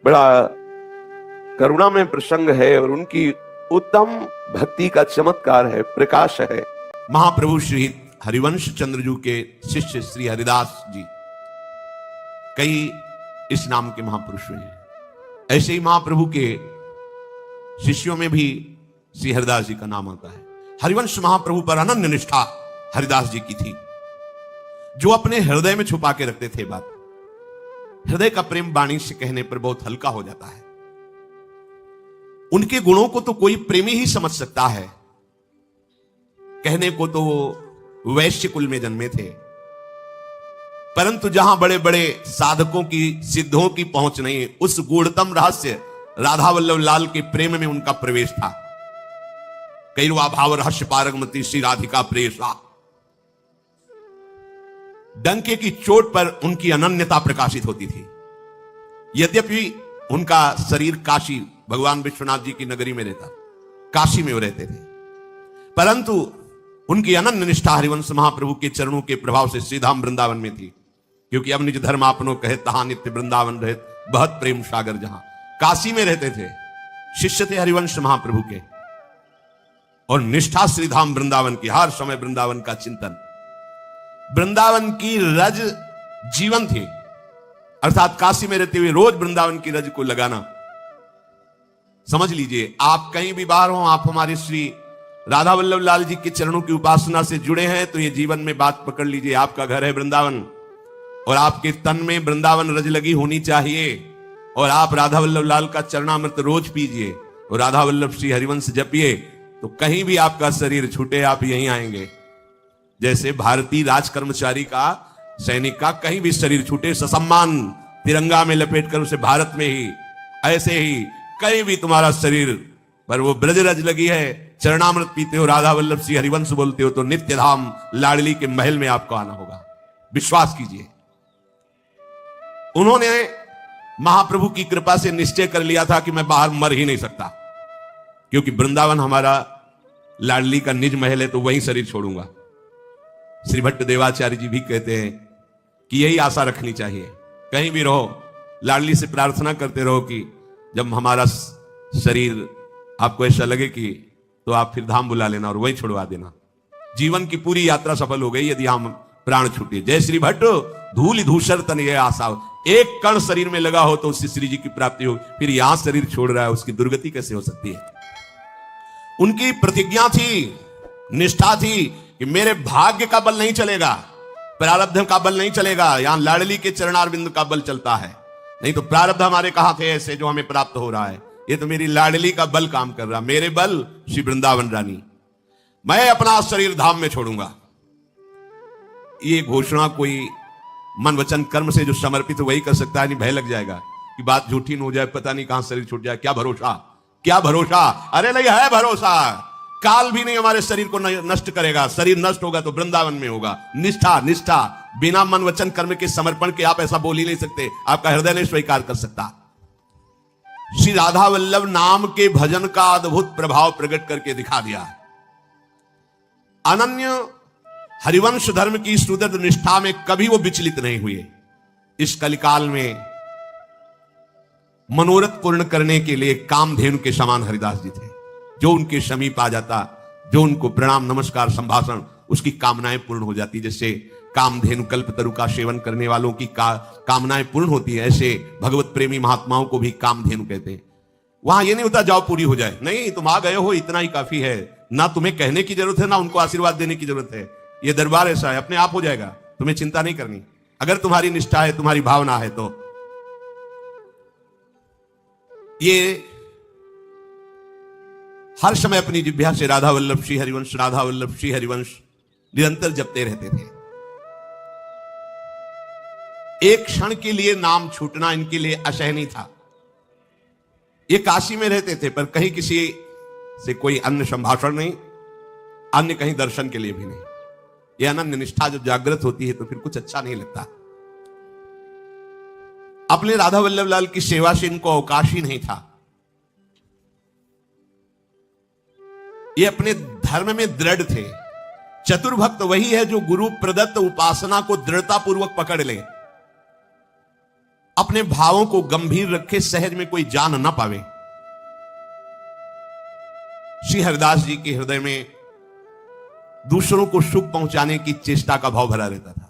बड़ा करुणामय प्रसंग है और उनकी उत्तम भक्ति का चमत्कार है, प्रकाश है। महाप्रभु श्री हरिवंश चंद्र जी के शिष्य श्री हरिदास जी कई इस नाम के महापुरुष हुए हैं। ऐसे ही महाप्रभु के शिष्यों में भी श्री हरिदास जी का नाम आता है। हरिवंश महाप्रभु पर अनन्य निष्ठा हरिदास जी की थी, जो अपने हृदय में छुपा के रखते थे बात। हृदय का प्रेम वाणी से कहने पर बहुत हल्का हो जाता है। उनके गुणों को तो कोई प्रेमी ही समझ सकता है। कहने को तो वो वैश्य कुल में जन्मे थे, परंतु जहां बड़े बड़े साधकों की सिद्धों की पहुंच नहीं, उस गूढ़तम रहस्य राधा वल्लभ लाल के प्रेम में उनका प्रवेश था। कैरवा भाव रहस्य पारगमती श्री राधिका प्रेषा। डंके की चोट पर उनकी अनन्यता प्रकाशित होती थी। यद्यपि उनका शरीर काशी भगवान विश्वनाथ जी की नगरी में रहता, काशी में वो रहते थे, परंतु उनकी अनन्य निष्ठा हरिवंश महाप्रभु के चरणों के प्रभाव से श्रीधाम वृंदावन में थी। क्योंकि अब निज धर्म आपनो कहे तहां नित्य वृंदावन रहे, बहुत प्रेम सागर जहां। काशी में रहते थे, शिष्य थे हरिवंश महाप्रभु के, और निष्ठा श्रीधाम वृंदावन की, हर समय वृंदावन का चिंतन। वृंदावन की रज जीवन थी, अर्थात काशी में रहते हुए रोज वृंदावन की रज को लगाना। समझ लीजिए, आप कहीं भी बाहर हो, आप हमारे श्री राधा वल्लभ लाल जी के चरणों की उपासना से जुड़े हैं, तो ये जीवन में बात पकड़ लीजिए। आपका घर है वृंदावन, और आपके तन में वृंदावन रज लगी होनी चाहिए, और आप राधा वल्लभ लाल का चरणामृत रोज पीजिए और राधा वल्लभ श्री हरिवंश जपिए, तो कहीं भी आपका शरीर छूटे आप यहीं आएंगे। जैसे भारतीय राज कर्मचारी का, सैनिक का कहीं भी शरीर छूटे, ससम्मान तिरंगा में लपेटकर उसे भारत में ही, ऐसे ही कहीं भी तुम्हारा शरीर पर वो ब्रज रज लगी है, चरणामृत पीते हो, राधा वल्लभ श्री हरिवंश बोलते हो, तो नित्य धाम लाडली के महल में आपको आना होगा। विश्वास कीजिए। उन्होंने महाप्रभु की कृपा से निश्चय कर लिया था कि मैं बाहर मर ही नहीं सकता, क्योंकि वृंदावन हमारा लाडली का निज महल है, तो वहीं शरीर छोड़ूंगा। श्री भट्ट देवाचार्य जी भी कहते हैं कि यही आशा रखनी चाहिए, कहीं भी रहो लाडली से प्रार्थना करते रहो कि जब हमारा शरीर आपको ऐसा लगे कि, तो आप फिर धाम बुला लेना और वहीं छुड़वा देना। जीवन की पूरी यात्रा सफल हो गई यदि हम प्राण छूटे। जय श्री भट्ट धूल धूसर तन ये आशा, एक कण शरीर में लगा हो तो उससे श्री जी की प्राप्ति हो, फिर यहां शरीर छोड़ रहा है, उसकी दुर्गति कैसे हो सकती है। उनकी प्रतिज्ञा थी, निष्ठा थी कि मेरे भाग्य का बल नहीं चलेगा, प्रारब्ध का बल नहीं चलेगा, यहां लाडली के चरणारविंद का बल चलता है। नहीं तो प्रारब्ध हमारे कहां थे ऐसे जो हमें प्राप्त हो रहा है, ये तो मेरी लाडली का बल काम कर रहा, मेरे बल श्री वृंदावन रानी, मैं अपना शरीर धाम में छोड़ूंगा। ये घोषणा कोई मन वचन कर्म से जो समर्पित वही कर सकता है, नहीं भय लग जाएगा कि बात झूठी न हो जाए, पता नहीं कहां शरीर छूट जाए, क्या भरोसा, क्या भरोसा। अरे नहीं है भरोसा, काल भी नहीं हमारे शरीर को नष्ट करेगा। शरीर नष्ट होगा तो वृंदावन में होगा। निष्ठा, निष्ठा बिना मन वचन कर्म के समर्पण के आप ऐसा बोल ही नहीं सकते, आपका हृदय नहीं स्वीकार कर सकता। श्री राधा वल्लभ नाम के भजन का अद्भुत प्रभाव प्रकट करके दिखा दिया। अनन्य हरिवंश धर्म की सुदृढ़ निष्ठा में कभी वो विचलित नहीं हुए। इस कलिकाल में मनोरथ पूर्ण करने के लिए कामधेनु के समान हरिदास जी थे। जो उनके समीप आ जाता, जो उनको प्रणाम नमस्कार संभाषण, उसकी कामनाएं पूर्ण हो जाती। जैसे कामधेनु कल्पतरु का सेवन करने वालों की कामनाएं पूर्ण होती है, ऐसे भगवत प्रेमी महात्माओं को भी कामधेनु कहते हैं। वहां ये नहीं होता जाओ पूरी हो जाए, नहीं, तुम आ गए हो इतना ही काफी है। ना तुम्हें कहने की जरूरत है, ना उनको आशीर्वाद देने की जरूरत है। ये दरबार ऐसा है, अपने आप हो जाएगा, तुम्हें चिंता नहीं करनी, अगर तुम्हारी निष्ठा है, तुम्हारी भावना है तो। ये हर समय अपनी जिह्वा से राधा वल्लभ श्री हरिवंश, राधा वल्लभ श्री हरिवंश निरंतर जपते रहते थे। एक क्षण के लिए नाम छूटना इनके लिए असहनीय था। ये काशी में रहते थे, पर कहीं किसी से कोई अन्य संभाषण नहीं, अन्य कहीं दर्शन के लिए भी नहीं। ये अनन्य निष्ठा जब जागृत होती है तो फिर कुछ अच्छा नहीं लगता। अपने राधा वल्लभ लाल की सेवा से इनको अवकाश ही नहीं था। ये अपने धर्म में दृढ़ थे। चतुर्भक्त वही है जो गुरु प्रदत्त उपासना को दृढ़ता पूर्वक पकड़ ले अपने भावों को गंभीर रखे, सहज में कोई जान ना पावे। श्री हरिदास जी के हृदय में दूसरों को सुख पहुंचाने की चेष्टा का भाव भरा रहता था।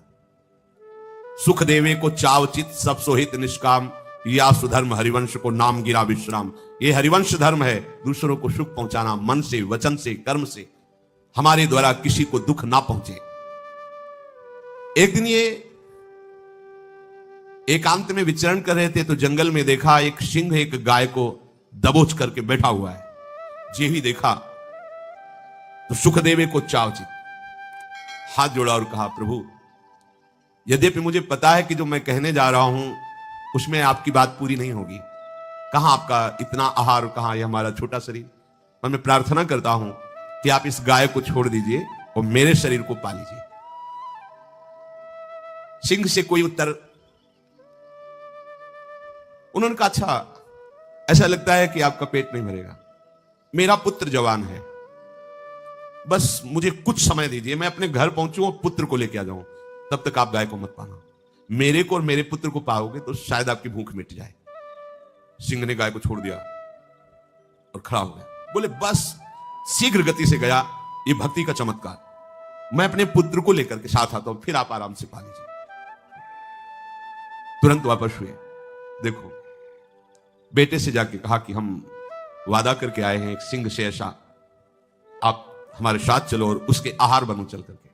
सुख देवे को चावचित सब सोहित निष्काम, या सुधर्म हरिवंश को नाम गिरा विश्राम। ये हरिवंश धर्म है, दूसरों को सुख पहुंचाना, मन से, वचन से, कर्म से, हमारे द्वारा किसी को दुख ना पहुंचे। एक दिन ये एकांत में विचरण कर रहे थे तो जंगल में देखा एक सिंह एक गाय को दबोच करके बैठा हुआ है। जे ही देखा तो सुखदेव को चावचित हाथ जोड़ा और कहा, प्रभु यद्यपि मुझे पता है कि जो मैं कहने जा रहा हूं उसमें आपकी बात पूरी नहीं होगी, कहां आपका इतना आहार, कहां यह हमारा छोटा शरीर, पर मैं प्रार्थना करता हूं कि आप इस गाय को छोड़ दीजिए और मेरे शरीर को पा लीजिए। सिंह से कोई उत्तर, उन्होंने कहा, अच्छा ऐसा लगता है कि आपका पेट नहीं भरेगा, मेरा पुत्र जवान है, बस मुझे कुछ समय दीजिए, मैं अपने घर पहुंचूं और पुत्र को लेके आ जाऊं, तब तक आप गाय को मत पाना। मेरे को और मेरे पुत्र को पाओगे तो शायद आपकी भूख मिट जाए। सिंह ने गाय को छोड़ दिया और खड़ा हो गया, बोले बस शीघ्र गति से गया, ये भक्ति का चमत्कार, मैं अपने पुत्र को लेकर के साथ आता हूं, फिर आप आराम से पा लीजिए। तुरंत वापस हुए। देखो बेटे से जाके कहा कि हम वादा करके आए हैं एक सिंह से ऐसा, आप हमारे साथ चलो और उसके आहार बनो चल करके,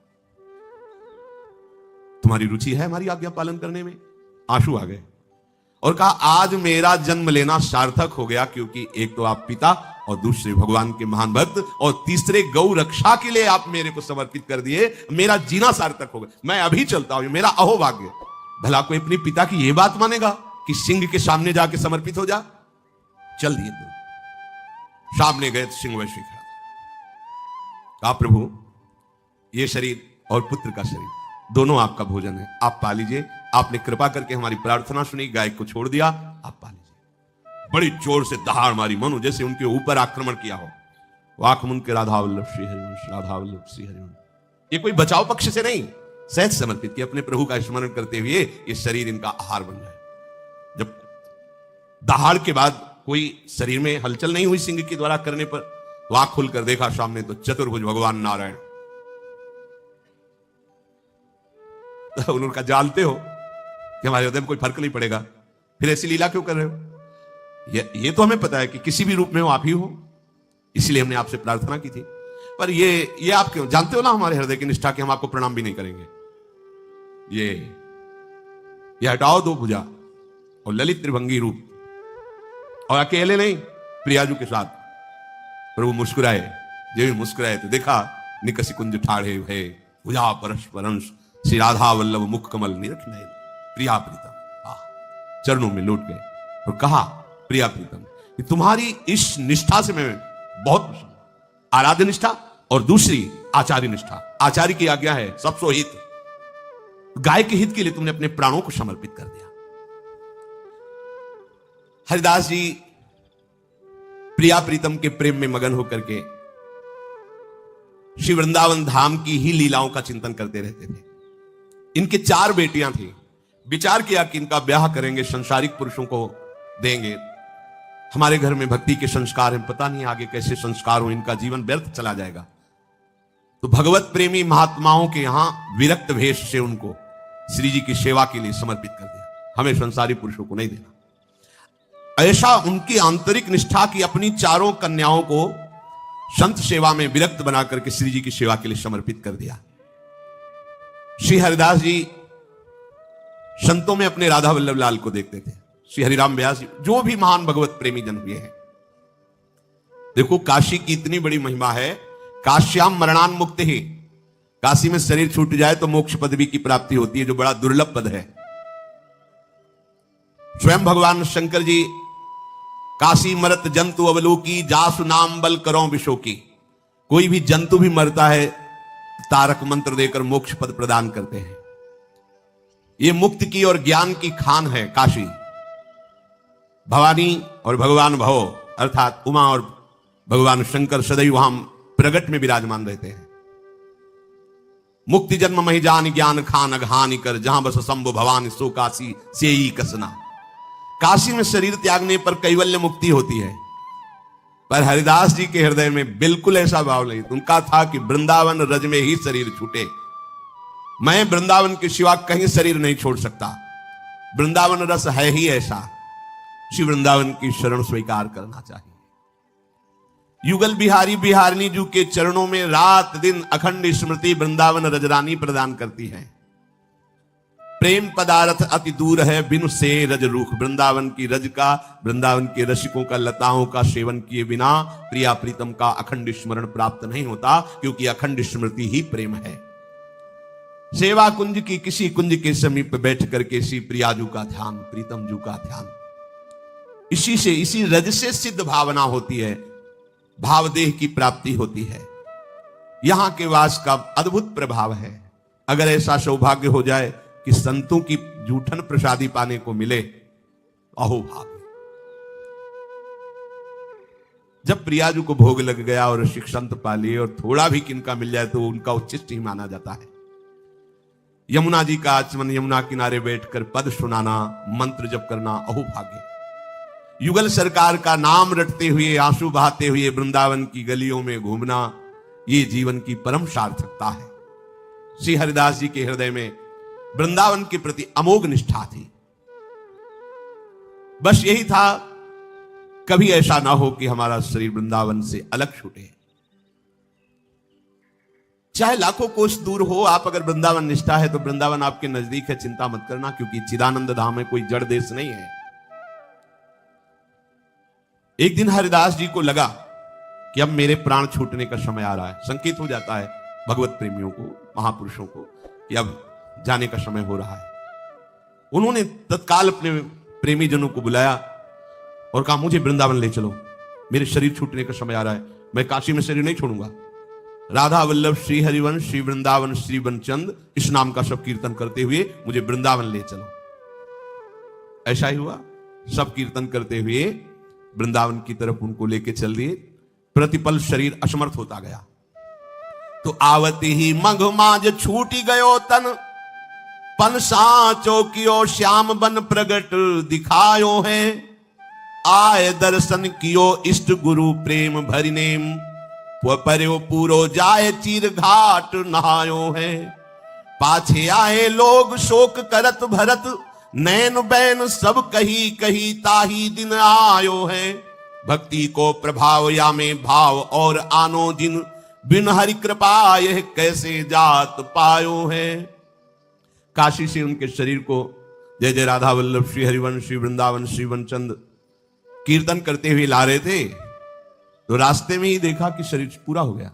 तुम्हारी रुचि है हमारी आज्ञा पालन करने में। आंसू आ गए और कहा, आज मेरा जन्म लेना सार्थक हो गया, क्योंकि एक तो आप पिता और दूसरे भगवान के महान भक्त और तीसरे गौ रक्षा के लिए आप मेरे को समर्पित कर दिए, मेरा जीना सार्थक हो गया, मैं अभी चलता हूं, मेरा अहोभाग्य। भला कोई अपनी पिता की यह बात मानेगा कि सिंह के सामने जाके समर्पित हो जा? चल दिए तो सामने गए तो सिंह वैसे खड़ा। कहा, प्रभु ये शरीर और पुत्र का शरीर दोनों आपका भोजन है, आप पा लीजिए, आपने कृपा करके हमारी प्रार्थना सुनी, गाय को छोड़ दिया, आप पा लीजिए। बड़ी जोर से दहाड़ मारी, मानो जैसे उनके ऊपर आक्रमण किया हो। वाक मुन के राधा वल्लभ श्री हरिवंश, राधा वल्लभ श्री हरिवंश। ये कोई बचाव पक्ष से नहीं, सहज समर्पित किया, अपने प्रभु का स्मरण करते हुए ये शरीर इनका आहार बन जाए। जब दहाड़ के बाद कोई शरीर में हलचल नहीं हुई सिंह के द्वारा करने पर, तो आंख खुलकर देखा सामने तो चतुर्भुज भगवान नारायण। उन्होंने कहा, जानते हो कि हमारे हृदय में कोई फर्क नहीं पड़ेगा, फिर ऐसी लीला क्यों कर रहे हो? ये तो हमें पता है कि किसी भी रूप में हो आप ही हो, इसलिए हमने आपसे प्रार्थना की थी, पर ये आप क्यों? जानते हो ना हमारे हृदय की निष्ठा, कि हम आपको प्रणाम भी नहीं करेंगे। ये हटाओ दो भुजा और ललित त्रिभंगी रूप, और अकेले नहीं, प्रियाजू के साथ। प्रभु मुस्कुराए, जब मुस्कुराए तो देखा निकसी कुंज ठाढ़े है, भुजा परस्पर अंश, श्री राधा वल्लभ मुख कमल निरख नयन, प्रिया प्रीतम। चरणों में लौट गए और कहा, प्रिया प्रीतम, कि तुम्हारी इस निष्ठा से मैं बहुत प्रसन्न, आराध्य निष्ठा और दूसरी आचार्य निष्ठा। आचार्य की आज्ञा है सबसो हित, गाय के हित के लिए तुमने अपने प्राणों को समर्पित कर दिया। हरिदास जी प्रिया प्रीतम के प्रेम में मगन होकर के श्री वृंदावन धाम की ही लीलाओं का चिंतन करते रहते थे। इनके 4 बेटियां थी, विचार किया कि इनका ब्याह करेंगे, संसारिक पुरुषों को देंगे, हमारे घर में भक्ति के संस्कार हैं, पता नहीं आगे कैसे संस्कार हो, इनका जीवन व्यर्थ चला जाएगा। तो भगवत प्रेमी महात्माओं के यहां विरक्त भेष से उनको श्री जी की सेवा के लिए समर्पित कर दिया, हमें संसारी पुरुषों को नहीं देना। ऐसा उनकी आंतरिक निष्ठा की अपनी 4 कन्याओं को संत सेवा में विरक्त बना करके श्री जी की सेवा के लिए समर्पित कर दिया। श्री हरिदास जी संतों में अपने राधा वल्लभ लाल को देखते थे, श्री हरिराम व्यास जी, जो भी महान भगवत प्रेमी जन हुए हैं। देखो काशी की इतनी बड़ी महिमा है, काश्याम मरणान मुक्त ही, काशी में शरीर छूट जाए तो मोक्ष पदवी की प्राप्ति होती है, जो बड़ा दुर्लभ पद है। स्वयं भगवान शंकर जी, काशी मरत जंतु अवलोकी, जासु नाम बल करो विशोकी। कोई भी जंतु भी मरता है, तारक मंत्र देकर मोक्ष पद प्रदान करते हैं। ये मुक्ति की और ज्ञान की खान है काशी। भवानी और भगवान भव अर्थात उमा और भगवान शंकर सदैव वहां प्रगट में विराजमान रहते हैं। मुक्ति जन्म मही जान ज्ञान खान अघानी कर, जहां बस शंभु भवानी सो काशी से ही कसना। काशी में शरीर त्यागने पर कैवल्य मुक्ति होती है, पर हरिदास जी के हृदय में बिल्कुल ऐसा भाव नहीं। उनका था कि वृंदावन रज में ही शरीर छूटे, मैं वृंदावन के सिवा कहीं शरीर नहीं छोड़ सकता। वृंदावन रस है ही ऐसा, श्री वृंदावन की शरण स्वीकार करना चाहिए। युगल बिहारी बिहारिणी जी के चरणों में रात दिन अखंड स्मृति वृंदावन रजरानी प्रदान करती है। प्रेम पदार्थ अति दूर है बिनु से रज रूख, वृंदावन की रज का, वृंदावन के रसिकों का, लताओं का सेवन किए बिना प्रिया प्रीतम का अखंड स्मरण प्राप्त नहीं होता, क्योंकि अखंड स्मृति ही प्रेम है। सेवा कुंज की किसी कुंज के समीप बैठ करके इसी प्रियाजू का ध्यान, प्रीतम जू का ध्यान, इसी से, इसी रज से सिद्ध भावना होती है, भावदेह की प्राप्ति होती है। यहां के वास का अद्भुत प्रभाव है। अगर ऐसा सौभाग्य हो जाए कि संतों की जूठन प्रसादी पाने को मिले, अहो भाग्य। जब प्रियाजू को भोग लग गया और ऋषिक संत पा लिए और थोड़ा भी किनका मिल जाए तो उनका उच्चिष्ट ही माना जाता है। यमुना जी का आचमन, यमुना किनारे बैठकर पद सुनाना, मंत्र जप करना, अहो भाग्य। युगल सरकार का नाम रटते हुए, आंसू बहाते हुए वृंदावन की गलियों में घूमना, ये जीवन की परम सार्थकता है। श्री हरिदास जी के हृदय में वृंदावन के प्रति अमोघ निष्ठा थी। बस यही था, कभी ऐसा ना हो कि हमारा शरीर वृंदावन से अलग छूटे। चाहे लाखों कोस दूर हो, आप अगर वृंदावन निष्ठा है तो वृंदावन आपके नजदीक है, चिंता मत करना, क्योंकि चिदानंद धाम में कोई जड़ देश नहीं है। एक दिन हरिदास जी को लगा कि अब मेरे प्राण छूटने का समय आ रहा है। संकेत हो जाता है भगवत प्रेमियों को, महापुरुषों को, कि अब जाने का समय हो रहा है। उन्होंने तत्काल अपने प्रेमी जनों को बुलाया और कहा, मुझे वृंदावन ले चलो, मेरे शरीर छूटने का समय आ रहा है, मैं काशी में शरीर नहीं छोड़ूंगा। राधा वल्लभ श्री हरिवंश श्री वृंदावन श्री वनचंद, इस नाम का सब कीर्तन करते हुए मुझे वृंदावन ले चलो। ऐसा ही हुआ, सब कीर्तन करते हुए वृंदावन की तरफ उनको लेके चल दिए। प्रतिपल शरीर असमर्थ होता गया, तो आवती ही मघ माज छूटी गयो तन, पन साचो कियो श्याम बन प्रगट दिखायो है, आय दर्शन कियो इष्ट गुरु प्रेम भरि नेम, पर्यो पूरो जाए चीर घाट नहायो है, पाछे आए लोग शोक करत भरत, नैन बैन सब कही कही ताही दिन आयो है, भक्ति को प्रभाव या में भाव और आनो जिन, बिन हरि कृपा यह कैसे जात पायो है। काशी से उनके शरीर को जय जय राधा वल्लभ श्री हरिवंश श्री वृंदावन श्री वनचंद कीर्तन करते हुए ला रहे थे, तो रास्ते में ही देखा कि शरीर पूरा हो गया।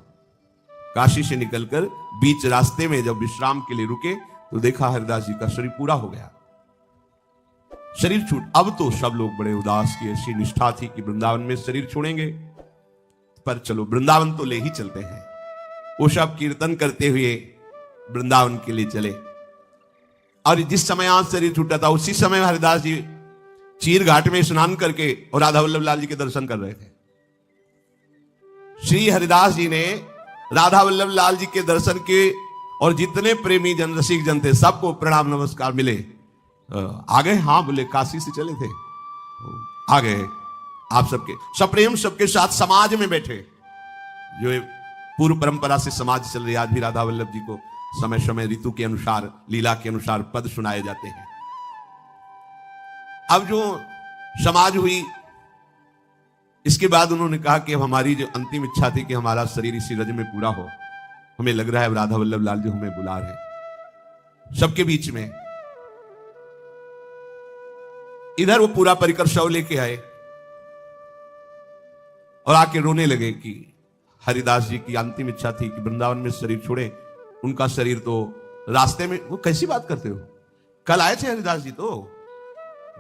काशी से निकलकर बीच रास्ते में जब विश्राम के लिए रुके तो देखा हरिदास जी का शरीर पूरा हो गया, शरीर छूट। अब तो सब लोग बड़े उदास की, ऐसी निष्ठा थी कि वृंदावन में शरीर छोड़ेंगे, पर चलो वृंदावन तो ले ही चलते हैं। वो सब कीर्तन करते हुए वृंदावन के लिए चले, और जिस समय आज शरीर छूटा था उसी समय हरिदास जी चीर घाट में स्नान करके और राधा वल्लभ लाल जी के दर्शन कर रहे थे। श्री हरिदास जी ने राधा वल्लभ लाल जी के दर्शन के, और जितने प्रेमी जन, रसिक जन थे, सबको प्रणाम नमस्कार मिले। आ गए, हाँ बोले, काशी से चले थे, आ गए। आप सबके सप्रेम सबके साथ समाज में बैठे, जो पूर्व परंपरा से समाज चल रही, आज भी राधा वल्लभ जी को समय समय ऋतु के अनुसार, लीला के अनुसार पद सुनाए जाते हैं। अब जो समाज हुई, इसके बाद उन्होंने कहा कि अब हमारी जो अंतिम इच्छा थी कि हमारा शरीर इसी रज में पूरा हो, हमें लग रहा है राधा वल्लभ लाल जी हमें बुला रहे। सबके बीच में इधर वो पूरा परिकर शव लेके आए और आके रोने लगे कि हरिदास जी की अंतिम इच्छा थी कि वृंदावन में शरीर छोड़े, उनका शरीर तो रास्ते में। वो कैसी बात करते हो, कल आए थे हरिदास जी, तो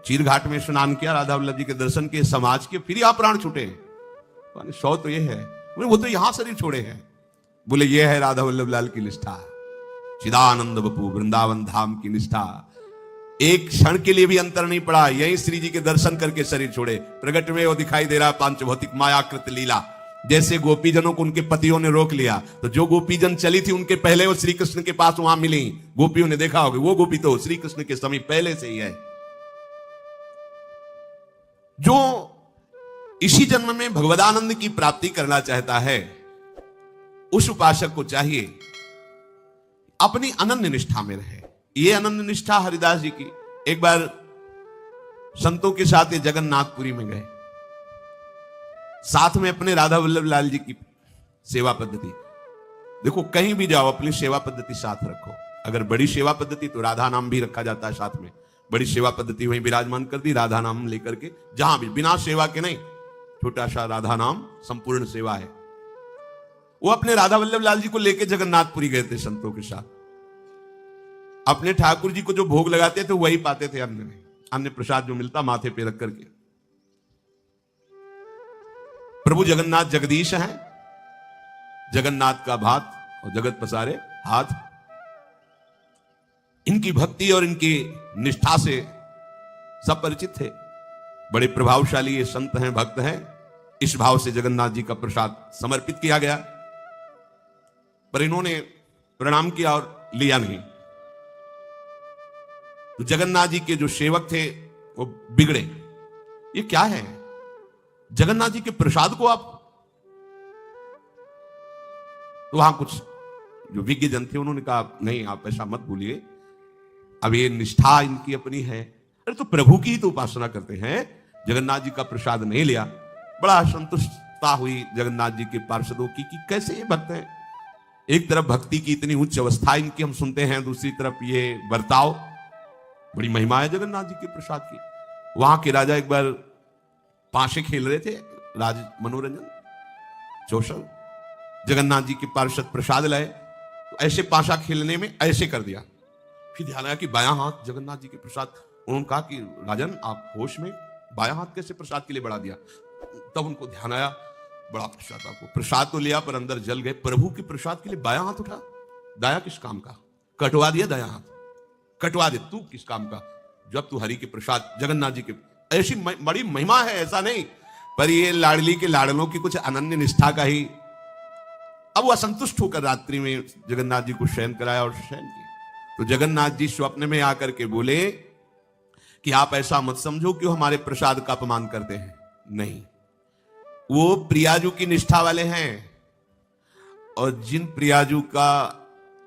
चीर घाट में स्नान किया, राधा वल्लभ जी के दर्शन किए, समाज के, फिर यहां प्राण छूटे। सौ तो ये है, वो तो यहां शरीर छोड़े हैं। बोले ये है राधा वल्लभ लाल की निष्ठा, चिदानंद बपू वृंदावन धाम की निष्ठा। एक क्षण के लिए भी अंतर नहीं पड़ा, यही श्री जी के दर्शन करके शरीर छोड़े। प्रगट में वो दिखाई दे रहा पांच भौतिक मायाकृत लीला। जैसे गोपीजनों को उनके पतियों ने रोक लिया, तो जो गोपीजन चली थी उनके पहले वो श्री कृष्ण के पास वहां मिली। गोपियों ने देखा होगा, वो गोपी तो श्री कृष्ण के समीप पहले से ही है। जो इसी जन्म में भगवदानंद की प्राप्ति करना चाहता है, उस उपासक को चाहिए अपनी अनन्य निष्ठा में रहे। ये अनन्य निष्ठा हरिदास जी की। एक बार संतों के साथ ये जगन्नाथपुरी में गए, साथ में अपने राधा वल्लभ लाल जी की सेवा पद्धति। देखो, कहीं भी जाओ अपनी सेवा पद्धति साथ रखो। अगर बड़ी सेवा पद्धति तो राधा नाम भी रखा जाता है साथ में। बड़ी सेवा पद्धति वहीं विराजमान कर दी, राधा नाम लेकर के, जहां भी बिना सेवा के नहीं, छोटा सा राधा नाम संपूर्ण सेवा है। वो अपने राधा वल्लभ लाल जी को लेके जगन्नाथपुरी गए थे संतों के साथ। अपने ठाकुर जी को जो भोग लगाते थे वही पाते थे अन्न में, अन्य प्रसाद जो मिलता माथे पे रख करके। प्रभु जगन्नाथ जगदीश हैं, जगन्नाथ का भात और जगत पसारे हाथ। इनकी भक्ति और इनकी निष्ठा से सब परिचित थे। बड़े प्रभावशाली ये संत हैं, भक्त हैं। इस भाव से जगन्नाथ जी का प्रसाद समर्पित किया गया, पर इन्होंने प्रणाम किया और लिया नहीं। तो जगन्नाथ जी के जो सेवक थे वो बिगड़े। ये क्या है? जगन्नाथ जी के प्रसाद को आप, तो वहां कुछ जो विज्ञ जन थे उन्होंने कहा नहीं, आप ऐसा मत भूलिए, अब ये निष्ठा इनकी अपनी है। अरे तो प्रभु की तो उपासना करते हैं, जगन्नाथ जी का प्रसाद नहीं लिया। बड़ा संतुष्टता हुई जगन्नाथ जी के पार्षदों की कि कैसे ये भक्त हैं। एक तरफ भक्ति की इतनी उच्च अवस्था इनकी हम सुनते हैं, दूसरी तरफ ये बर्ताव। बड़ी महिमा है जगन्नाथ जी के प्रसाद की। वहां के राजा एक बार पाशे खेल रहे थे, राज मनोरंजन चौशल। जगन्नाथ जी के पार्षद प्रसाद लाए, तो ऐसे पाशा खेलने में ऐसे कर दिया। फिर ध्यान आया कि बायां हाथ जगन्नाथ जी के प्रसाद। उन्होंने कहा कि राजन, आप होश में बायां हाथ कैसे प्रसाद के लिए बढ़ा दिया? तब उनको ध्यान आया, बड़ा प्रसाद आपको। प्रसाद तो लिया पर अंदर जल गए। प्रभु के प्रसाद के लिए बायां हाथ उठा, दाया किस काम का? कटवा दिया दायां हाथ, कटवा दे तू किस काम का, जब तू हरि के प्रसाद जगन्नाथ जी के। ऐसी बड़ी महिमा है, ऐसा नहीं, पर ये लाडली के लाडलों की कुछ अनन्य निष्ठा का ही। अब वो असंतुष्ट होकर रात्रि में जगन्नाथ जी को शयन कराया और शयन किया। तो जगन्नाथ जी स्वप्न में आकर के बोले कि आप ऐसा मत समझो कि वो हमारे प्रसाद का अपमान करते हैं, नहीं, वो प्रियाजू की निष्ठा वाले हैं। और जिन प्रियाजू का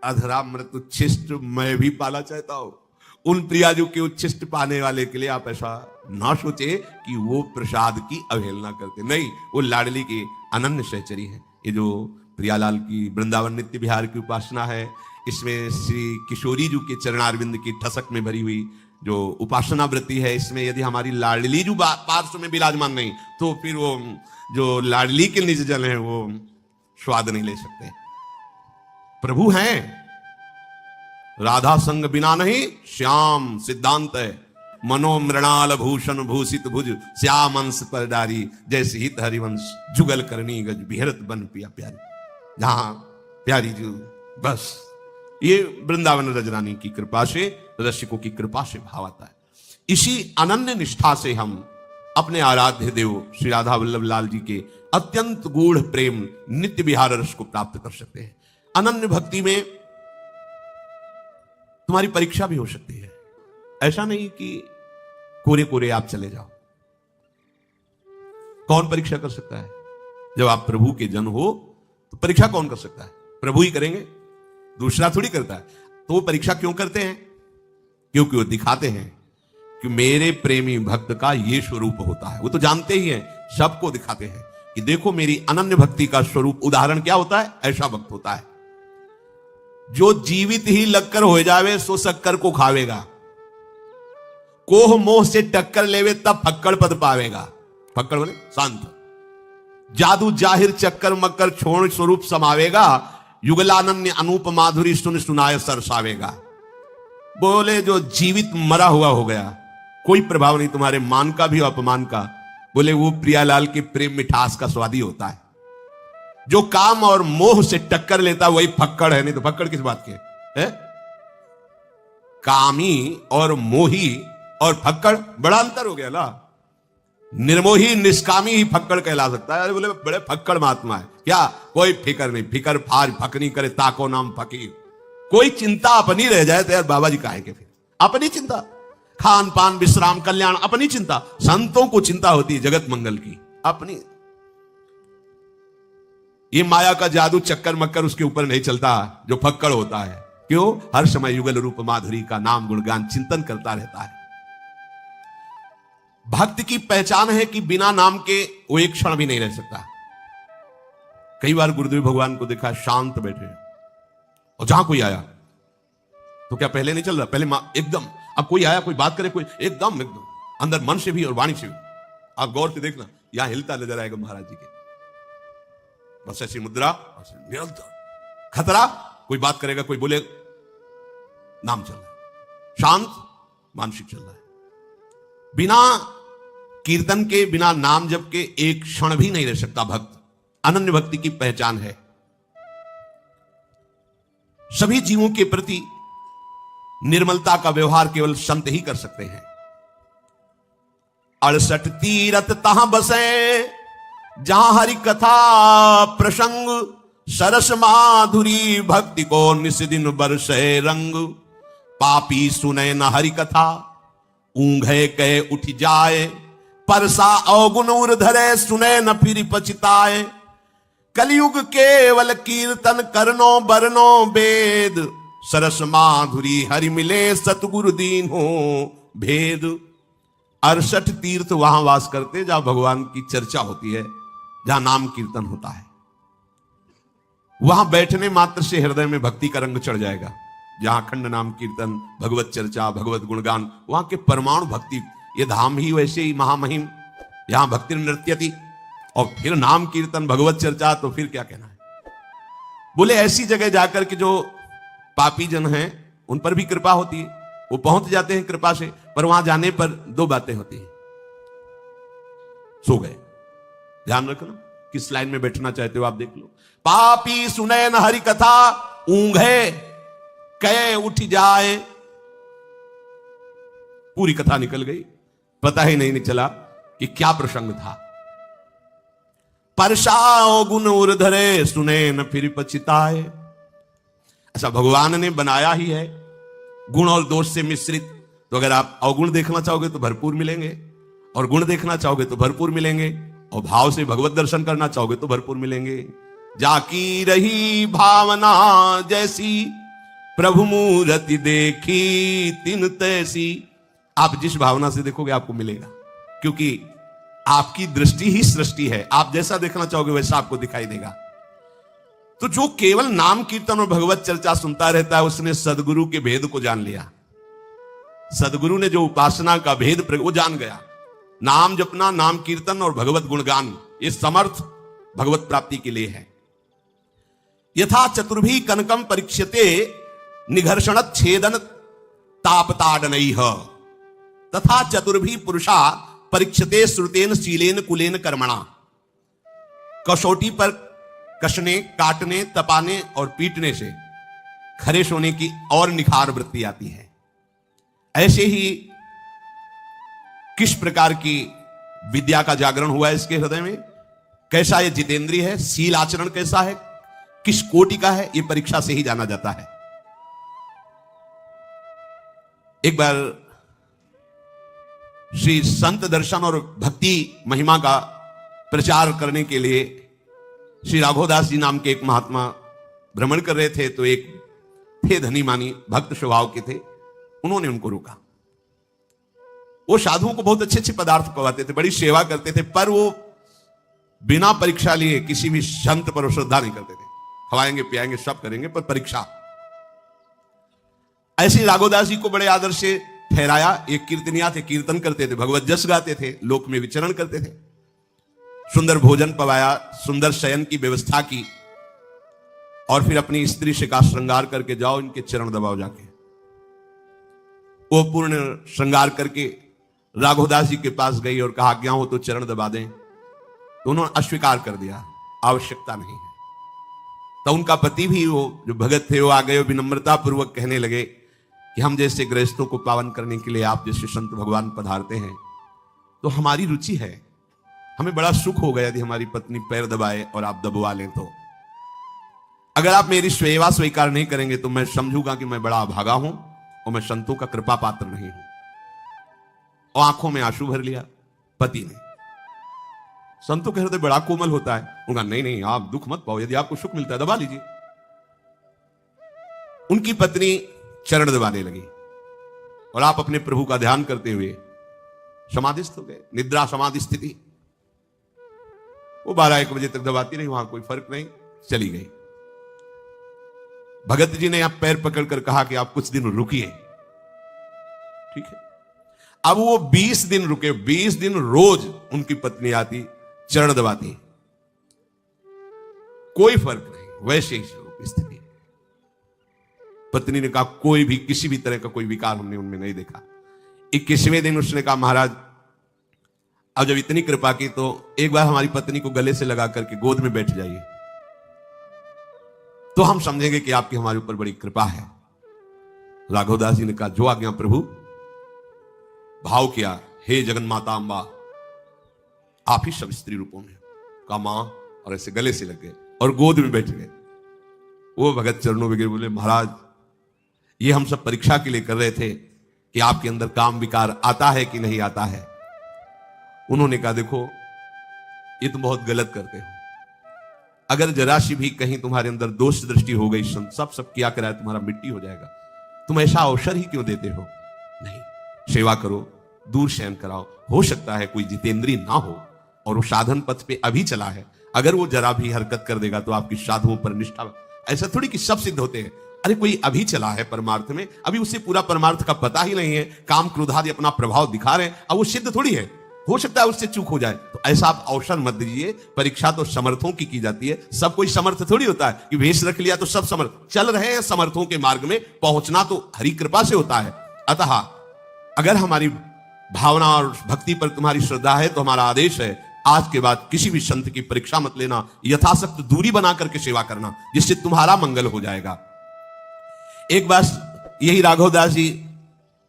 अधरामृत उच्छिष्ट मैं भी पाला चाहता हूं, उन प्रियाजू के उच्छिष्ट पाने वाले के लिए आप ऐसा ना सोचे कि वो प्रसाद की अवहेलना करते, नहीं, वो लाडली की अनन्य सहचरी है। ये जो प्रियालाल की वृंदावन नित्य विहार की उपासना है, इसमें श्री किशोरी जी के चरणारविंद की ठसक में भरी हुई जो उपासना वृत्ति है, इसमें यदि हमारी लाडली जो पार्श्व में विराजमान नहीं, तो फिर वो जो लाडली के निज जन है वो स्वाद नहीं ले सकते। प्रभु हैं, राधा संग बिना नहीं श्याम सिद्धांत है। मनो मृणाल भूषण भूषित भुज श्याम अंश पर डारी, जैसे हित हरिवंश जुगल करनी गज बिहरत बन पिया प्यारी। जहां प्यारी जी, बस ये वृंदावन रजरानी की कृपा से, रसिकों की कृपा से भाव आता है। इसी अनन्य निष्ठा से हम अपने आराध्य देव श्री राधा वल्लभ लाल जी के अत्यंत गूढ़ प्रेम नित्य विहार रस को प्राप्त कर सकते हैं। अनन्य भक्ति में तुम्हारी परीक्षा भी हो सकती है। ऐसा नहीं कि कोरे कोरे आप चले जाओ। कौन परीक्षा कर सकता है? जब आप प्रभु के जन हो तो परीक्षा कौन कर सकता है? प्रभु ही करेंगे, दूसरा थोड़ी करता है। तो वो परीक्षा क्यों करते हैं? क्योंकि वो दिखाते हैं कि मेरे प्रेमी भक्त का ये स्वरूप होता है। वो तो जानते ही हैं, सबको दिखाते हैं कि देखो मेरी अनन्य भक्ति का स्वरूप। उदाहरण क्या होता है? ऐसा भक्त होता है जो जीवित ही लगकर हो जावे सो शक्कर को खावेगा, कोह मोह से टक्कर लेवे तब फक्कड़ पद पावेगा। फक्कड़ बोले शांत, जादू जाहिर चक्कर मक्कर छोड़ स्वरूप समावेगा, युगलानन्य अनूप माधुरी सुन सुनाए सरसावेगा। बोले जो जीवित मरा हुआ हो गया, कोई प्रभाव नहीं तुम्हारे मान का भी अपमान का, बोले वो प्रियालाल के प्रेम मिठास का स्वादी होता है। जो काम और मोह से टक्कर लेता वही फक्कड़ है। नहीं तो फक्कड़ किस बात के है? कामी और मोही और फक्कड़ बड़ा अंतर हो गया ना। निर्मोही निष्कामी ही फक्कड़ कहला सकता है। अरे बोले बड़े फक्कड़ महात्मा है क्या? कोई फिकर नहीं, फिकर फार फकनी करे ताको नाम फकीर। कोई चिंता अपनी रह जाए तो यार बाबा जी काहे के, फिर अपनी चिंता खान पान विश्राम कल्याण अपनी चिंता, संतों को चिंता होती है जगत मंगल की अपनी। ये माया का जादू चक्कर मक्कर उसके ऊपर नहीं चलता जो फक्कड़ होता है। क्यों? हर समय युगल रूप माधुरी का नाम गुणगान चिंतन करता रहता है। भक्त की पहचान है कि बिना नाम के वो एक क्षण भी नहीं रह सकता। कई बार गुरुदेव भगवान को देखा शांत बैठे, और जहां कोई आया तो क्या पहले नहीं चल रहा, पहले एकदम, अब कोई आया कोई बात करे कोई एकदम अंदर मन से भी और वाणी से भी। आप गौर से देखना, यहां हिलता नजर आएगा महाराज जी के, बस ऐसी मुद्रा, निरंतर खतरा, कोई बात करेगा कोई बोले, नाम चल रहा है, शांत मानसिक चल रहा है। बिना कीर्तन के, बिना नाम जप के एक क्षण भी नहीं रह सकता भक्त। अनन्य भक्ति की पहचान है। सभी जीवों के प्रति निर्मलता का व्यवहार केवल संत ही कर सकते हैं। 68 तीरथ तहां बसे, जहां हरि कथा प्रसंग, सरस माधुरी भक्ति को निस दिन बरसे रंग। पापी सुने न हरि कथा, ऊंघे कहे उठ जाए, परसा अवगुण उर धरे, सुने न फिर पछताए। कलयुग केवल कीर्तन करनो बरनो वेद, सरस माधुरी हरि मिले सतगुरु दीन हो भेद। 68 तीर्थ वहां वास करते जहां भगवान की चर्चा होती है, जहां नाम कीर्तन होता है। वहां बैठने मात्र से हृदय में भक्ति का रंग चढ़ जाएगा। जहां अखंड नाम कीर्तन, भगवत चर्चा, भगवत गुणगान, वहां के परमाणु भक्ति, ये धाम ही वैसे ही महामहिम, यहां भक्ति नृत्यति, और फिर नाम कीर्तन भगवत चर्चा, तो फिर क्या कहना है। बोले ऐसी जगह जाकर के जो पापी जन हैं उन पर भी कृपा होती है, वो पहुंच जाते हैं कृपा से, पर वहां जाने पर दो बातें होती हैं। सो गए। ध्यान रखना, किस लाइन में बैठना चाहते हो आप देख लो। पापी सुने न हरि कथा, ऊंघे कहे उठ जाए। पूरी कथा निकल गई, पता ही नहीं चला कि क्या प्रसंग था। परसाओ गुण उर धरे, सुने न फिर पछताए। ऐसा भगवान ने बनाया ही है, गुण और दोष से मिश्रित। तो अगर आप अवगुण देखना चाहोगे तो भरपूर मिलेंगे, और गुण देखना चाहोगे तो भरपूर मिलेंगे, और भाव से भगवत दर्शन करना चाहोगे तो भरपूर मिलेंगे। जाकी रही भावना जैसी, प्रभु मूर्ति देखी तिन तैसी। आप जिस भावना से देखोगे आपको मिलेगा, क्योंकि आपकी दृष्टि ही सृष्टि है। आप जैसा देखना चाहोगे वैसा आपको दिखाई देगा। तो जो केवल नाम कीर्तन और भगवत चर्चा सुनता रहता है, उसने सदगुरु के भेद को जान लिया। सदगुरु ने जो उपासना का भेद वो जान गया। नाम जपना, नाम कीर्तन और भगवत गुणगान, ये समर्थ भगवत प्राप्ति के लिए है। यथा चतुर्भी कनकम परीक्षते, निघर्षण छेदन तापताडनैः, तथा चतुर्भी पुरुषा परीक्षते श्रुतेन शीलेन कुलेन कर्मणा। कसौटी पर कसने, काटने, तपाने और पीटने से खरे सोने की और निखार वृत्ति आती है। ऐसे ही किस प्रकार की विद्या का जागरण हुआ है इसके हृदय में, कैसा ये जितेंद्रिय है, शील आचरण कैसा है, किस कोटि का है, ये परीक्षा से ही जाना जाता है। एक बार श्री संत दर्शन और भक्ति महिमा का प्रचार करने के लिए श्री राघवदास जी नाम के एक महात्मा भ्रमण कर रहे थे। तो एक थे धनी मानी, भक्त स्वभाव के थे, उन्होंने उनको रोका। वो साधुओं को बहुत अच्छे अच्छे पदार्थ खवाते थे, बड़ी सेवा करते थे, पर वो बिना परीक्षा लिए किसी भी संत पर श्रद्धा नहीं करते थे। खवाएंगे पियाएंगे सब करेंगे, पर परीक्षा। ऐसे राघवदास जी को बड़े आदर से ठहराया। एक कीर्तनिया थे, कीर्तन करते थे, भगवत जस गाते थे, लोक में विचरण करते थे। सुंदर भोजन पवाया, सुंदर शयन की व्यवस्था की, और फिर अपनी स्त्री से का श्रृंगार करके जाओ, इनके चरण दबाओ जाके। वो पूर्ण श्रृंगार करके राघवदास जी के पास गई और कहा आज्ञा हो तो चरण दबा दें। तो उन्होंने अस्वीकार कर दिया, आवश्यकता नहीं है। तो उनका पति भी, वो जो भगत थे, वो आ गए, विनम्रता पूर्वक कहने लगे कि हम जैसे गृहस्थों को पावन करने के लिए आप जैसे संत भगवान पधारते हैं, तो हमारी रुचि है, हमें बड़ा सुख हो गया यदि हमारी पत्नी पैर दबाए और आप दबवा लें। तो अगर आप मेरी सेवा स्वीकार नहीं करेंगे तो मैं समझूंगा कि मैं बड़ा अभागा हूं और मैं संतों का कृपा पात्र नहीं हूं। और आंखों में आंसू भर लिया पति ने। संतों के हृदय बड़ा कोमल होता है। उनका नहीं नहीं, आप दुख मत पाओ, यदि आपको सुख मिलता है दबा लीजिए। उनकी पत्नी चरण दबाने लगी और आप अपने प्रभु का ध्यान करते हुए समाधिस्थ हो गए, निद्रा समाधि स्थिति। वो 12-1 बजे तक दबाती रही, वहां कोई फर्क नहीं, चली गई। भगत जी ने आप पैर पकड़कर कहा कि आप कुछ दिन रुकिए, ठीक है। अब वो 20 दिन रुके, 20 दिन रोज उनकी पत्नी आती, चरण दबाती, कोई फर्क नहीं, वैसे ही स्थिति। पत्नी ने कहा कोई भी किसी भी तरह का कोई विकार हमने उनमें नहीं देखा। 21वें दिन उसने कहा महाराज अब जब इतनी कृपा की तो एक बार हमारी पत्नी को गले से लगा करके गोद में बैठ जाइए, तो हम समझेंगे कि आपकी हमारे ऊपर बड़ी कृपा है। राघवदास जी ने कहा जो आज्ञा प्रभु। भाव किया, हे जगन माता अम्बा, आप ही सब स्त्री रूपों में, कहा मां, और ऐसे गले से लग गए और गोद में बैठ गए। वो भगत चरणों में गिर बोले महाराज ये हम सब परीक्षा के लिए कर रहे थे कि आपके अंदर काम विकार आता है कि नहीं आता है। उन्होंने कहा देखो ये तुम बहुत गलत करते हो, अगर जरा सी भी कहीं तुम्हारे अंदर दोष दृष्टि हो गई, सब किया कराए तुम्हारा मिट्टी हो जाएगा। तुम ऐसा अवसर ही क्यों देते हो? नहीं, सेवा करो, दूर शयन कराओ। हो सकता है कोई जितेंद्री ना हो और वो साधन पथ पे अभी चला है, अगर वो जरा भी हरकत कर देगा तो आपकी साधुओं पर निष्ठा। ऐसा थोड़ी कि सब सिद्ध होते हैं। अरे कोई अभी चला है परमार्थ में, अभी उसे पूरा परमार्थ का पता ही नहीं है, काम क्रोधादि अपना प्रभाव दिखा रहे हैं, अब वो सिद्ध थोड़ी है, हो सकता है उससे चूक हो जाए। तो ऐसा आप अवसर मत दीजिए। परीक्षा तो समर्थों की जाती है, सब कोई समर्थ थोड़ी होता है कि वेश रख लिया तो सब समर्थ। चल रहे हैं समर्थों के मार्ग में, पहुंचना तो हरि कृपा से होता है। अतः अगर हमारी भावना और भक्ति पर तुम्हारी श्रद्धा है तो हमारा आदेश है आज के बाद किसी भी संत की परीक्षा मत लेना, यथाशक्त दूरी बना करके सेवा करना, जिससे तुम्हारा मंगल हो जाएगा। एक बार यही राघवदास जी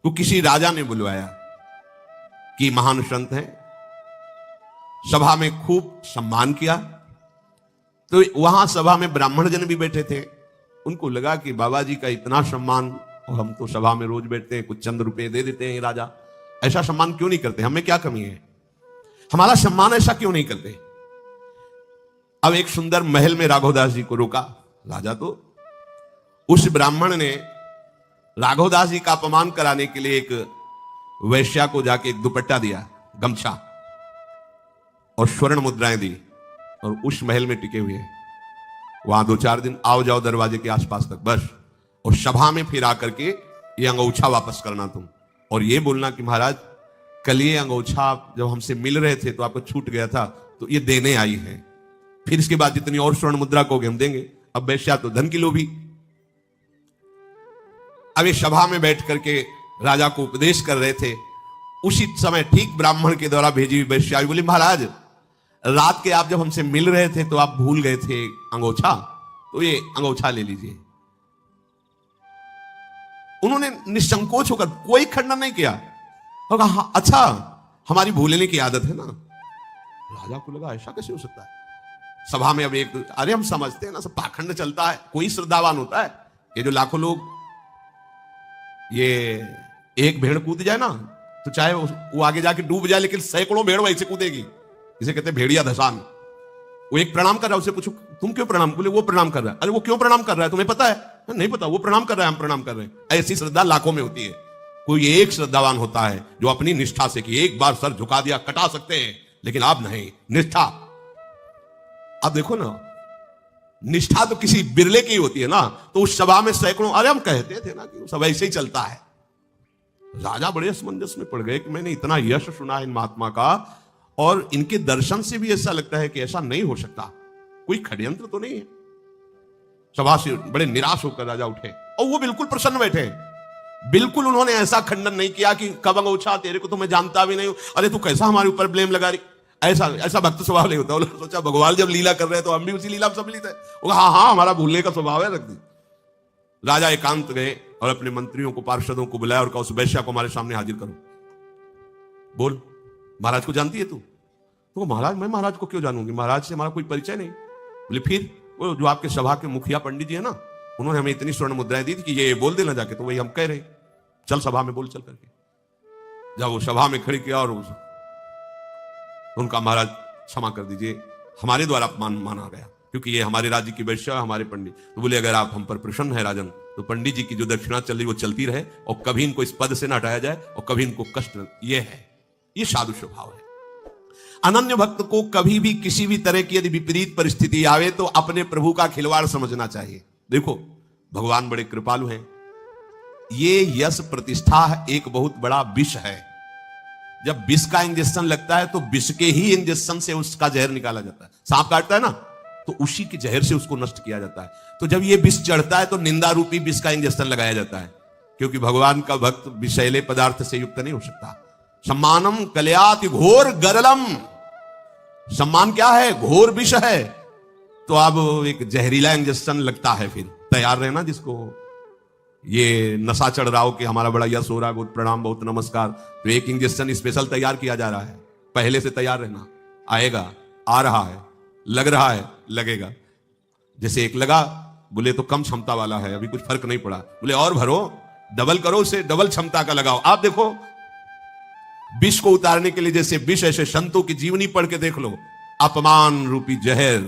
को किसी राजा ने बुलवाया कि महान संत हैं, सभा में खूब सम्मान किया। तो वहां सभा में ब्राह्मण जन भी बैठे थे, उनको लगा कि बाबा जी का इतना सम्मान, और हम तो सभा में रोज बैठते हैं, कुछ चंद रुपए दे देते हैं, राजा ऐसा सम्मान क्यों नहीं करते? हमें क्या कमी है, हमारा सम्मान ऐसा क्यों नहीं करते? अब एक सुंदर महल में राघवदास जी को रोका राजा। तो उस ब्राह्मण ने राघवदास जी का अपमान कराने के लिए एक वैश्या को जाके एक दुपट्टा दिया, गमछा, और स्वर्ण मुद्राएं दी, और उस महल में टिके हुए वहां 2-4 दिन आओ जाओ दरवाजे के आसपास तक बस। और सभा में फिर आकर के ये अंगोछा वापस करना तुम, और ये बोलना कि महाराज कल ये अंगोछा जब हमसे मिल रहे थे तो आपको छूट गया था, तो ये देने आई है। फिर इसके बाद जितनी और स्वर्ण मुद्रा को हम देंगे। अब वैश्या तो धन की लोभी। अब ये सभा में बैठ करके राजा को उपदेश कर रहे थे, उसी समय ठीक ब्राह्मण के द्वारा भेजी हुई वैश्या बोली महाराज रात के आप जब हमसे मिल रहे थे तो आप भूल गए थे अंगोछा, तो ये अंगोछा ले लीजिए। उन्होंने निसंकोच होकर कोई खंडन नहीं किया और कहा हाँ, अच्छा हमारी भूलने की आदत है ना। राजा को लगा ऐसा कैसे हो सकता है। सभा में अब एक, अरे हम समझते हैं ना सब पाखंड चलता है, कोई श्रद्धावान होता है। ये जो लाखों लोग, ये एक भेड़ कूद जाए ना तो चाहे वो आगे जाके डूब जाए, लेकिन सैकड़ों भेड़ वैसे कूदेगी, इसे कहते हैं भेड़िया धसान। वो एक प्रणाम कर रहा है, उससे पूछो तुम क्यों प्रणाम, बोले वो प्रणाम कर रहा है। अरे वो क्यों प्रणाम कर रहा है तुम्हें पता है? नहीं पता, वो प्रणाम कर रहा है, हम प्रणाम कर रहे हैं। ऐसी श्रद्धा लाखों में होती है। कोई एक श्रद्धावान होता है जो अपनी निष्ठा से कि एक बार सर झुका दिया कटा सकते हैं, लेकिन आप नहीं, निष्ठा। अब देखो ना, निष्ठा तो किसी बिरले की होती है ना, तो उस सभा में सैकड़ों, अरे हम कहते थे ना कि सब ऐसे ही चलता है। राजा बड़े असमंजस में पड़ गए कि मैंने इतना यश सुना है इन महात्मा का, और इनके दर्शन से भी ऐसा लगता है कि ऐसा नहीं हो सकता, कोई षड्यंत्र तो नहीं है। सभा से बड़े निराश होकर राजा उठे और वो बिल्कुल प्रसन्न बैठे। बिल्कुल उन्होंने ऐसा खंडन नहीं किया कि कब अंगोछा, तेरे को तो मैं जानता भी नहीं हूं, अरे तू कैसा हमारे ऊपर ब्लेम लगा रही। ऐसा भक्त स्वभाव नहीं होता। उन्होंने सोचा भगवान जब लीला कर रहे हैं तो हम भी उसी लीला में सम्मिलित है। वो हाँ हाँ हमारा भूलने का स्वभाव है, रख दी। राजा एकांत गए और अपने मंत्रियों को, पार्षदों को बुलाया और कहा उस वैश्या को हमारे सामने हाजिर करो। बोल, महाराज को जानती है तू? तो महाराज मैं महाराज को क्यों जानूंगी, महाराज से हमारा कोई परिचय नहीं। बोले फिर वो जो आपके सभा के मुखिया पंडित जी है ना, उन्होंने हमें इतनी स्वर्ण मुद्राएं दी थी कि ये बोल देना जाके, तो वही हम कह रहे, चल सभा में बोल चल करके। जब वो सभा में खड़ी किया और उनका महाराज क्षमा कर दीजिए, हमारे द्वारा अपमान माना गया, क्योंकि ये हमारे राज्य की वैश्य है, हमारे पंडित। तो बोले अगर आप हम पर प्रसन्न है राजन, तो पंडित जी की जो दक्षिणा चल रही वो चलती रहे और कभी इनको इस पद से न हटाया जाए और कभी इनको कष्ट। ये है, ये साधु स्वभाव है। अनन्य भक्त को कभी भी किसी भी तरह की यदि विपरीत परिस्थिति आवे तो अपने प्रभु का खिलवाड़ समझना चाहिए। देखो भगवान बड़े कृपालु हैं। ये यश प्रतिष्ठा एक बहुत बड़ा विष है। जब विष का इंजेक्शन लगता है तो विष के ही इंजेक्शन से उसका जहर निकाला जाता है। सांप काटता है ना, तो उसी के जहर से उसको नष्ट किया जाता है। तो जब ये विष चढ़ता है तो निंदा रूपी विष का इंजेक्शन लगाया जाता है, क्योंकि भगवान का भक्त विषैले पदार्थ से युक्त नहीं हो सकता। सम्मानम कल्याति घोर गरलम, सम्मान क्या है? घोर विष है। तो अब एक जहरीला इंजेक्शन लगता है, फिर तैयार रहना। जिसको ये नशा चढ़ रहा हो कि हमारा बड़ा यश हो रहा है, बहुत प्रणाम, बहुत नमस्कार, तो एक इंजेक्शन स्पेशल तैयार किया जा रहा है। पहले से तैयार रहना, आएगा, आ रहा है, लग रहा है, लगेगा। जैसे एक लगा, बोले तो कम क्षमता वाला है, अभी कुछ फर्क नहीं पड़ा, बोले और भरो, डबल करो, उसे डबल क्षमता का लगाओ। आप देखो विष को उतारने के लिए जैसे विष, ऐसे संतों की जीवनी पढ़ के देख लो। अपमान रूपी जहर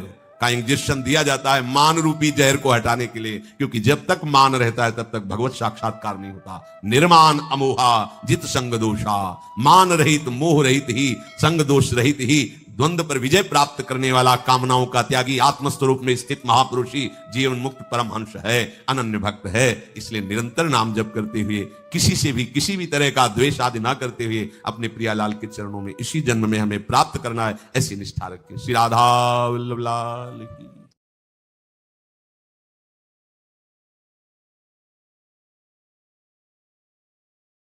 का इंजेक्शन दिया जाता है मान रूपी जहर को हटाने के लिए, क्योंकि जब तक मान रहता है तब तक भगवत साक्षात्कार नहीं होता। निर्मान अमोहा जित संग दोषा, मान रहित मोह रहित ही, संग दोष रहित ही द्वंद्व पर विजय प्राप्त करने वाला, कामनाओं का त्यागी, आत्मस्वरूप में स्थित महापुरुष ही जीवन मुक्त परमहंस है, अनन्य भक्त है। इसलिए निरंतर नाम जप करते हुए, किसी से भी किसी भी तरह का द्वेष आदि ना करते हुए अपने प्रियालाल के चरणों में इसी जन्म में हमें प्राप्त करना है, ऐसी निष्ठा रखें। श्री राधा वल्लभ लाल की।